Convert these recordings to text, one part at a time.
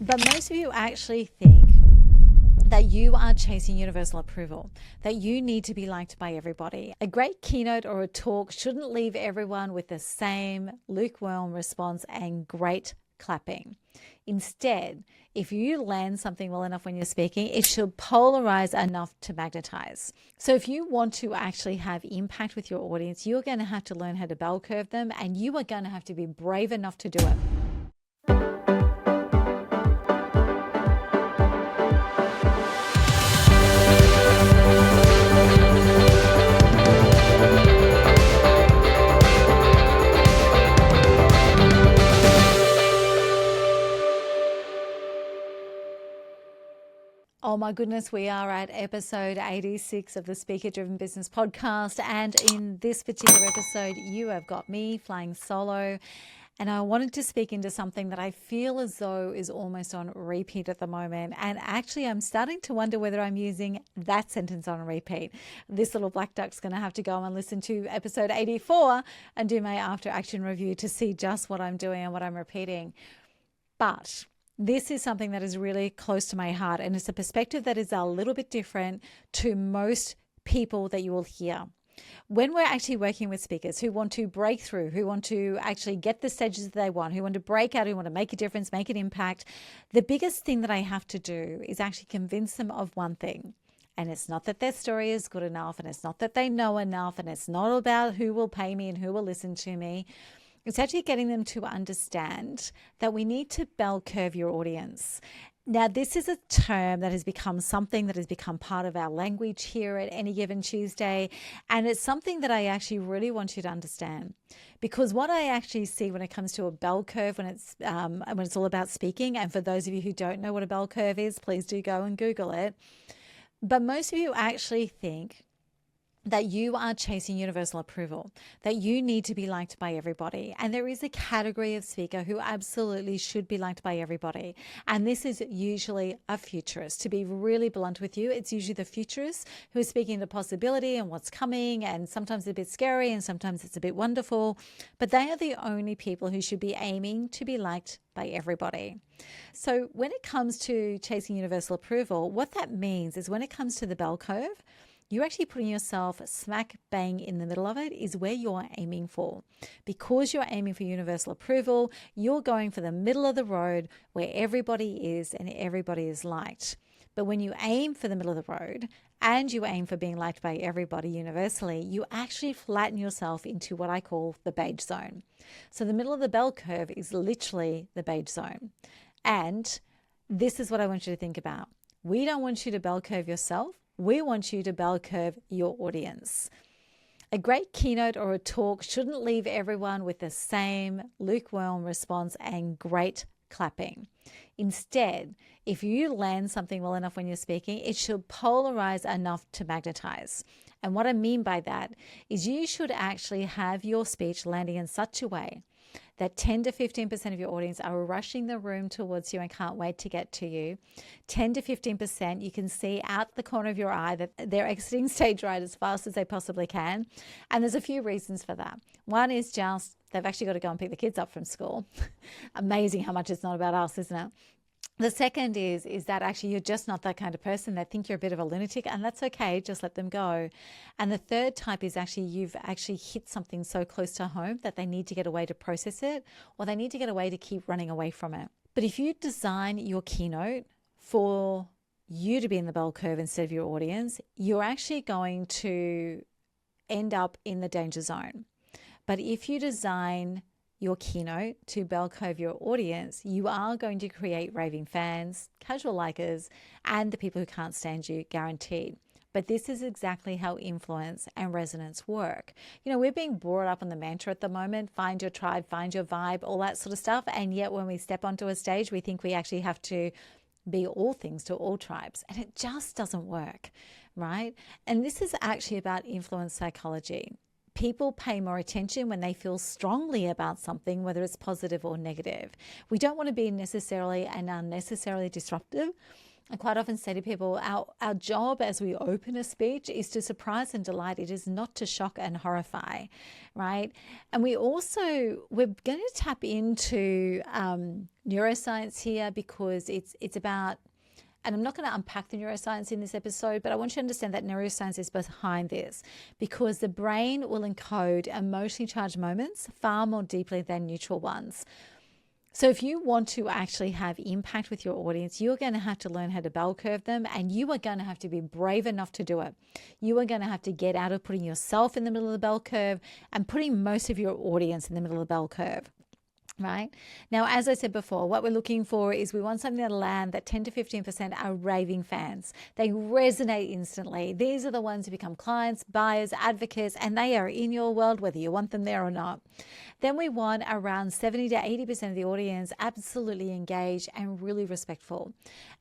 But most of you actually think that you are chasing universal approval, that you need to be liked by everybody. A great keynote or a talk shouldn't leave everyone with the same lukewarm response and great clapping. Instead, if you land something well enough when you're speaking, it should polarize enough to magnetize. So if you want to actually have impact with your audience, you're going to have to learn how to bell curve them, and you are going to have to be brave enough to do it. Oh my goodness, we are at episode 86 of the Speaker Driven Business Podcast. And in this particular episode, you have got me flying solo. And I wanted to speak into something that I feel as though is almost on repeat at the moment. And actually, I'm starting to wonder whether I'm using that sentence on repeat. This little black duck's going to have to go and listen to episode 84 and do my after action review to see just what I'm doing and what I'm repeating. But this is something that is really close to my heart, and it's a perspective that is a little bit different to most people that you will hear. When we're actually working with speakers who want to break through, who want to actually get the stages that they want, who want to break out, who want to make a difference, make an impact, the biggest thing that I have to do is actually convince them of one thing. And it's not that their story is good enough, and it's not that they know enough, and it's not about who will pay me and who will listen to me. It's actually getting them to understand that we need to bell curve your audience. Now, this is a term that has become something that has become part of our language here at Any Given Tuesday. And it's something that I actually really want you to understand. Because what I actually see when it comes to a bell curve, when it's all about speaking, and for those of you who don't know what a bell curve is, please do go and Google it. But most of you actually think that you are chasing universal approval, that you need to be liked by everybody. And there is a category of speaker who absolutely should be liked by everybody. And this is usually a futurist. To be really blunt with you, it's usually the futurist who is speaking to possibility and what's coming, and sometimes it's a bit scary and sometimes it's a bit wonderful. But they are the only people who should be aiming to be liked by everybody. So when it comes to chasing universal approval, what that means is when it comes to the bell curve, you're actually putting yourself smack bang in the middle of it is where you're aiming for. Because you're aiming for universal approval, you're going for the middle of the road where everybody is and everybody is liked. But when you aim for the middle of the road and you aim for being liked by everybody universally, you actually flatten yourself into what I call the beige zone. So the middle of the bell curve is literally the beige zone. And this is what I want you to think about. We don't want you to bell curve yourself. We want you to bell curve your audience. A great keynote or a talk shouldn't leave everyone with the same lukewarm response and great clapping. Instead, if you land something well enough when you're speaking, it should polarize enough to magnetize. And what I mean by that is you should actually have your speech landing in such a way that 10 to 15% of your audience are rushing the room towards you and can't wait to get to you. 10 to 15% you can see out the corner of your eye that they're exiting stage right as fast as they possibly can. And there's a few reasons for that. One is just they've actually got to go and pick the kids up from school. Amazing how much it's not about us, isn't it? The second is that actually you're just not that kind of person. They think you're a bit of a lunatic, and that's okay. Just let them go. And the third type is actually you've actually hit something so close to home that they need to get away to process it, or they need to get away to keep running away from it. But if you design your keynote for you to be in the bell curve instead of your audience, you're actually going to end up in the danger zone. But if you design your keynote to bell curve your audience, you are going to create raving fans, casual likers, and the people who can't stand you, guaranteed. But this is exactly how influence and resonance work. You know, we're being brought up on the mantra at the moment, find your tribe, find your vibe, all that sort of stuff. And yet when we step onto a stage, we think we actually have to be all things to all tribes. And it just doesn't work, right? And this is actually about influence psychology. People pay more attention when they feel strongly about something, whether it's positive or negative. We don't want to be necessarily and unnecessarily disruptive, I quite often say to people, our job as we open a speech is to surprise and delight. It is not to shock and horrify, right? And we're going to tap into neuroscience here, because it's about, and I'm not going to unpack the neuroscience in this episode, but I want you to understand that neuroscience is behind this, because the brain will encode emotionally charged moments far more deeply than neutral ones. So if you want to actually have impact with your audience, you're going to have to learn how to bell curve them, and you are going to have to be brave enough to do it. You are going to have to get out of putting yourself in the middle of the bell curve and putting most of your audience in the middle of the bell curve. Right now, as I said before, what we're looking for is we want something that'll land that 10 to 15% are raving fans. They resonate instantly. These are the ones who become clients, buyers, advocates, and they are in your world whether you want them there or not. Then we want around 70 to 80% of the audience absolutely engaged and really respectful.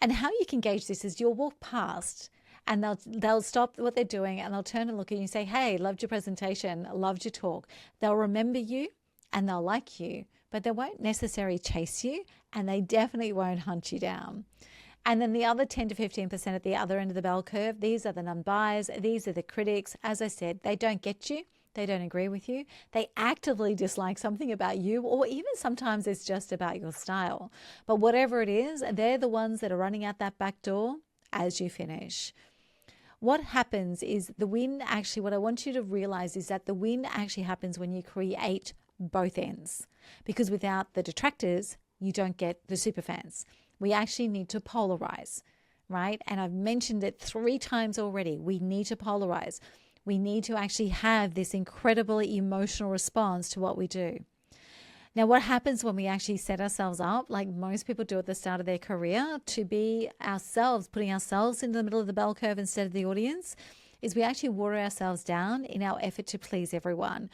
And how you can gauge this is you'll walk past and they'll stop what they're doing and they'll turn and look at you and say, hey, loved your presentation, loved your talk. They'll remember you and they'll like you, but they won't necessarily chase you, and they definitely won't hunt you down. And then the other 10 to 15% at the other end of the bell curve, these are the non-buyers, these are the critics. As I said, they don't get you, they don't agree with you, they actively dislike something about you, or even sometimes it's just about your style. But whatever it is, they're the ones that are running out that back door as you finish. What happens is the win actually, what I want you to realize is that the win actually happens when you create both ends, because without the detractors, you don't get the superfans. We actually need to polarize, right? And I've mentioned it 3 times already. We need to polarize. We need to actually have this incredibly emotional response to what we do. Now, what happens when we actually set ourselves up, like most people do at the start of their career, to be ourselves, putting ourselves in the middle of the bell curve instead of the audience, is we actually water ourselves down in our effort to please everyone.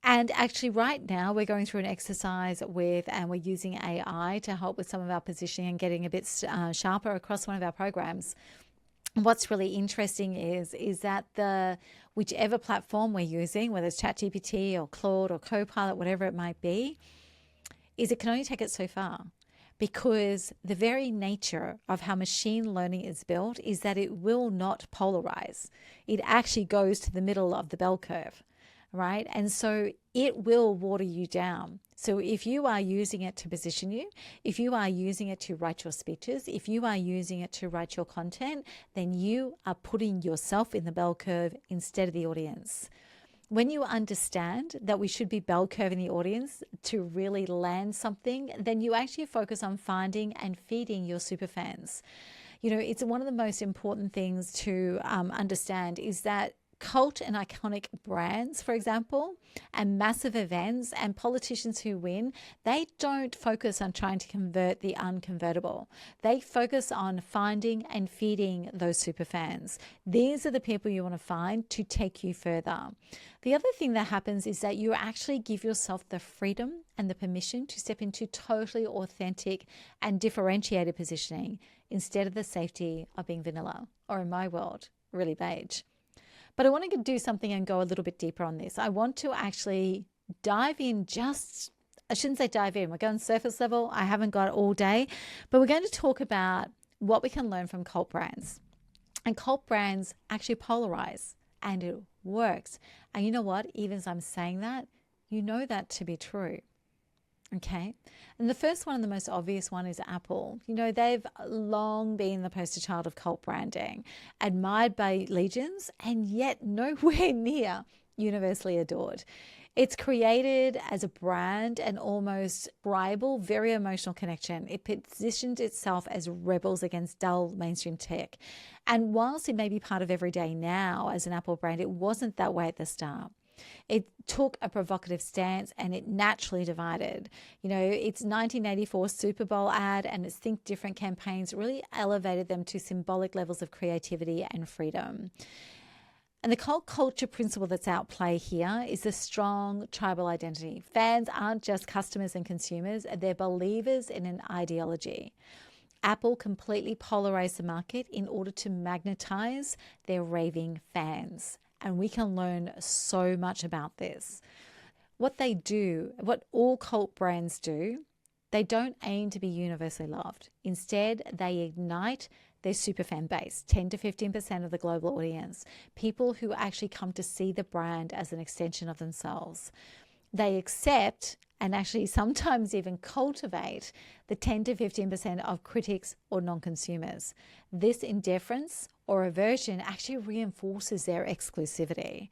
And actually right now we're going through an exercise and we're using AI to help with some of our positioning and getting a bit sharper across one of our programs. What's really interesting is that whichever platform we're using, whether it's ChatGPT or Claude or Copilot, whatever it might be, is it can only take it so far. Because the very nature of how machine learning is built is that it will not polarize. It actually goes to the middle of the bell curve. Right? And so it will water you down. So if you are using it to position you, if you are using it to write your speeches, if you are using it to write your content, then you are putting yourself in the bell curve instead of the audience. When you understand that we should be bell curving the audience to really land something, then you actually focus on finding and feeding your superfans. You know, it's one of the most important things to understand is that cult and iconic brands, for example, and massive events and politicians who win, they don't focus on trying to convert the unconvertible. They focus on finding and feeding those superfans. These are the people you want to find to take you further. The other thing that happens is that you actually give yourself the freedom and the permission to step into totally authentic and differentiated positioning instead of the safety of being vanilla, or in my world, really beige. But I want to do something and go a little bit deeper on this. I want to actually dive in I shouldn't say dive in. We're going surface level. I haven't got all day, but we're going to talk about what we can learn from cult brands. And cult brands actually polarize, and it works. And you know what? Even as I'm saying that, you know that to be true. Okay. And the first one and the most obvious one is Apple. You know, they've long been the poster child of cult branding, admired by legions, and yet nowhere near universally adored. It's created as a brand and almost rival, very emotional connection. It positioned itself as rebels against dull mainstream tech. And whilst it may be part of everyday now as an Apple brand, it wasn't that way at the start. It took a provocative stance and it naturally divided. You know, its 1984 Super Bowl ad and its Think Different campaigns really elevated them to symbolic levels of creativity and freedom. And the cult culture principle that's at play here is the strong tribal identity. Fans aren't just customers and consumers, they're believers in an ideology. Apple completely polarized the market in order to magnetize their raving fans. And we can learn so much about this. What they do, what all cult brands do, they don't aim to be universally loved. Instead, they ignite their superfan base, 10 to 15% of the global audience, people who actually come to see the brand as an extension of themselves. They accept and actually sometimes even cultivate the 10 to 15% of critics or non-consumers. This indifference or aversion actually reinforces their exclusivity.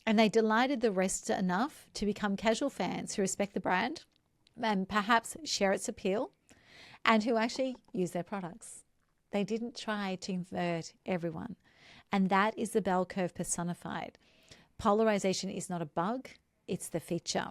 And they delighted the rest enough to become casual fans who respect the brand and perhaps share its appeal and who actually use their products. They didn't try to convert everyone. And that is the bell curve personified. Polarization is not a bug, it's the feature.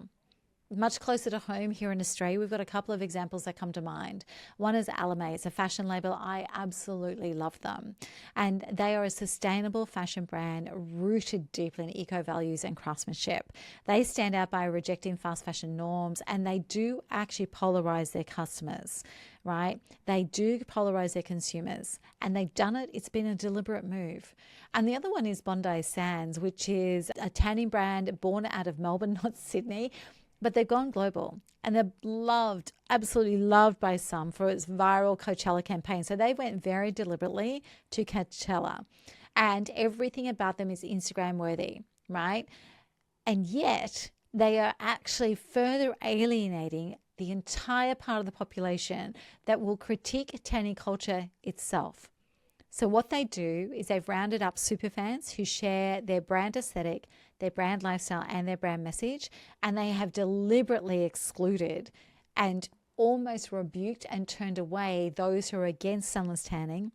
Much closer to home here in Australia, we've got a couple of examples that come to mind. One is Alame. It's a fashion label. I absolutely love them. And they are a sustainable fashion brand rooted deeply in eco values and craftsmanship. They stand out by rejecting fast fashion norms, and they do actually polarize their customers, right? They do polarize their consumers, and they've done it. It's been a deliberate move. And the other one is Bondi Sands, which is a tanning brand born out of Melbourne, not Sydney. But they've gone global, and they're loved, absolutely loved by some for its viral Coachella campaign. So they went very deliberately to Coachella, and everything about them is Instagram worthy, right? And yet they are actually further alienating the entire part of the population that will critique tanning culture itself. So what they do is they've rounded up superfans who share their brand aesthetic, their brand lifestyle, and their brand message, and they have deliberately excluded and almost rebuked and turned away those who are against sunless tanning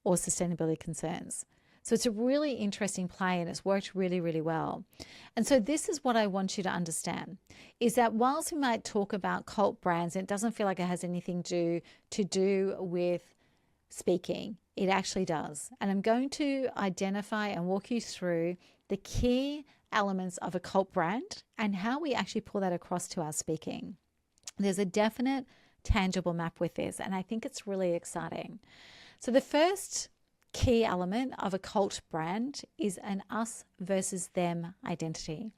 or sustainability concerns. So it's a really interesting play, and it's worked really, really well. And so this is what I want you to understand, is that whilst we might talk about cult brands, and it doesn't feel like it has anything to do with speaking, it actually does. And I'm going to identify and walk you through the key elements of a cult brand and how we actually pull that across to our speaking. There's a definite tangible map with this, and I think it's really exciting. So the first key element of a cult brand is an us versus them identity.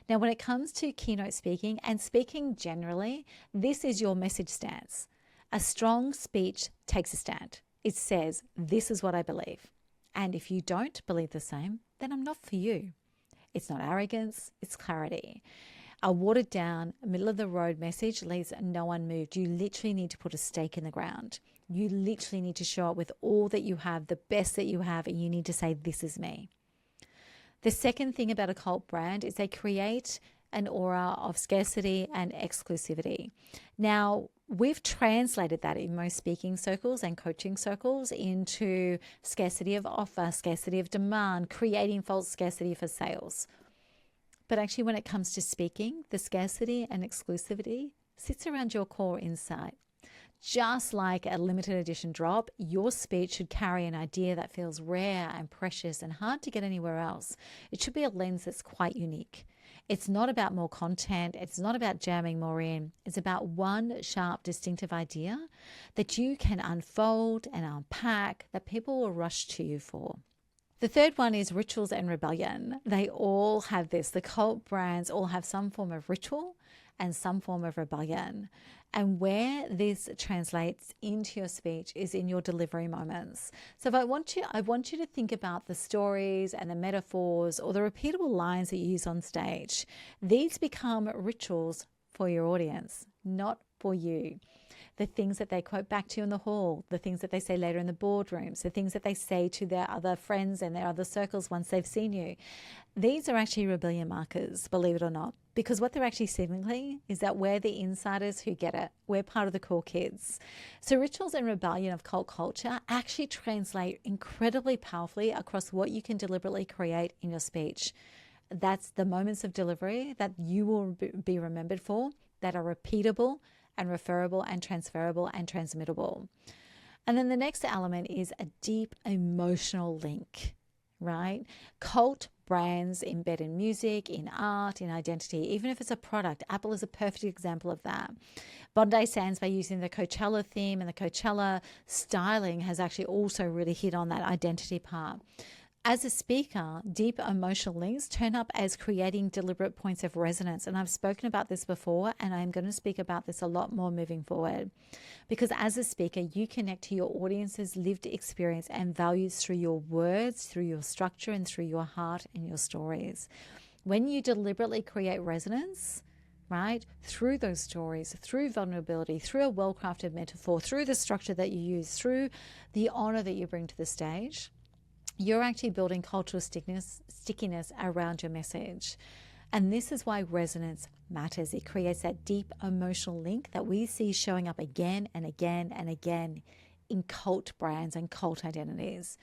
Now, when it comes to keynote speaking and speaking generally, this is your message stance. A strong speech takes a stand. It says, this is what I believe. And if you don't believe the same, then I'm not for you. It's not arrogance, it's clarity. A watered down, middle of the road message leaves no one moved. You literally need to put a stake in the ground. You literally need to show up with all that you have, the best that you have, and you need to say, this is me. The second thing about a cult brand is they create an aura of scarcity and exclusivity. Now, we've translated that in most speaking circles and coaching circles into scarcity of offer, scarcity of demand, creating false scarcity for sales. But actually, when it comes to speaking, the scarcity and exclusivity sits around your core insight. Just like a limited edition drop, your speech should carry an idea that feels rare and precious and hard to get anywhere else. It should be a lens that's quite unique. It's not about more content. It's not about jamming more in. It's about one sharp, distinctive idea that you can unfold and unpack that people will rush to you for. The third one is rituals and rebellion. They all have this. The cult brands all have some form of ritual and some form of rebellion. And where this translates into your speech is in your delivery moments. So if I want you to think about the stories and the metaphors or the repeatable lines that you use on stage. These become rituals for your audience, not for you. The things that they quote back to you in the hall, the things that they say later in the boardrooms, the things that they say to their other friends and their other circles once they've seen you. These are actually rebellion markers, believe it or not, because what they're actually signaling is that we're the insiders who get it. We're part of the cool kids. So rituals and rebellion of cult culture actually translate incredibly powerfully across what you can deliberately create in your speech. That's the moments of delivery that you will be remembered for, that are repeatable and referable and transferable and transmittable. And then the next element is a deep emotional link, right? Cult brands embed in music, in art, in identity, even if it's a product. Apple is a perfect example of that. Bondi Sands, by using the Coachella theme and the Coachella styling, has actually also really hit on that identity part. As a speaker, deep emotional links turn up as creating deliberate points of resonance. And I've spoken about this before, and I'm going to speak about this a lot more moving forward. Because as a speaker, you connect to your audience's lived experience and values through your words, through your structure, and through your heart and your stories. When you deliberately create resonance, right, through those stories, through vulnerability, through a well-crafted metaphor, through the structure that you use, through the honor that you bring to the stage, you're actually building cultural stickiness around your message. And this is why resonance matters. It creates that deep emotional link that we see showing up again and again and again in cult brands and cult identities.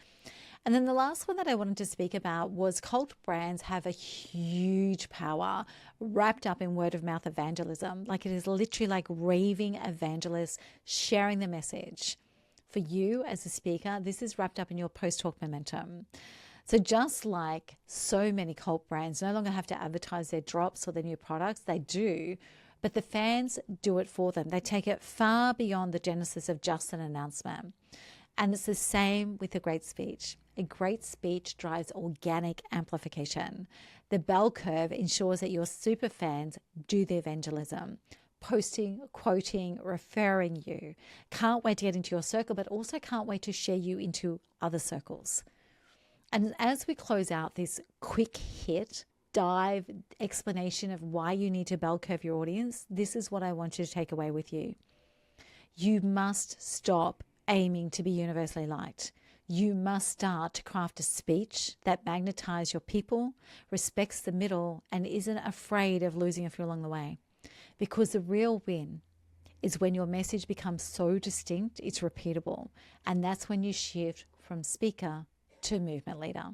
And then the last one that I wanted to speak about was cult brands have a huge power wrapped up in word of mouth evangelism. Like, it is literally like raving evangelists sharing the message. For you as a speaker, this is wrapped up in your post-talk momentum. So just like so many cult brands no longer have to advertise their drops or their new products, they do, but the fans do it for them. They take it far beyond the genesis of just an announcement. And it's the same with a great speech. A great speech drives organic amplification. The bell curve ensures that your super fans do the evangelism. Posting, quoting, referring you. Can't wait to get into your circle, but also can't wait to share you into other circles. And as we close out this quick hit, dive explanation of why you need to bell curve your audience, this is what I want you to take away with you. You must stop aiming to be universally liked. You must start to craft a speech that magnetizes your people, respects the middle, and isn't afraid of losing a few along the way. Because the real win is when your message becomes so distinct, it's repeatable. And that's when you shift from speaker to movement leader.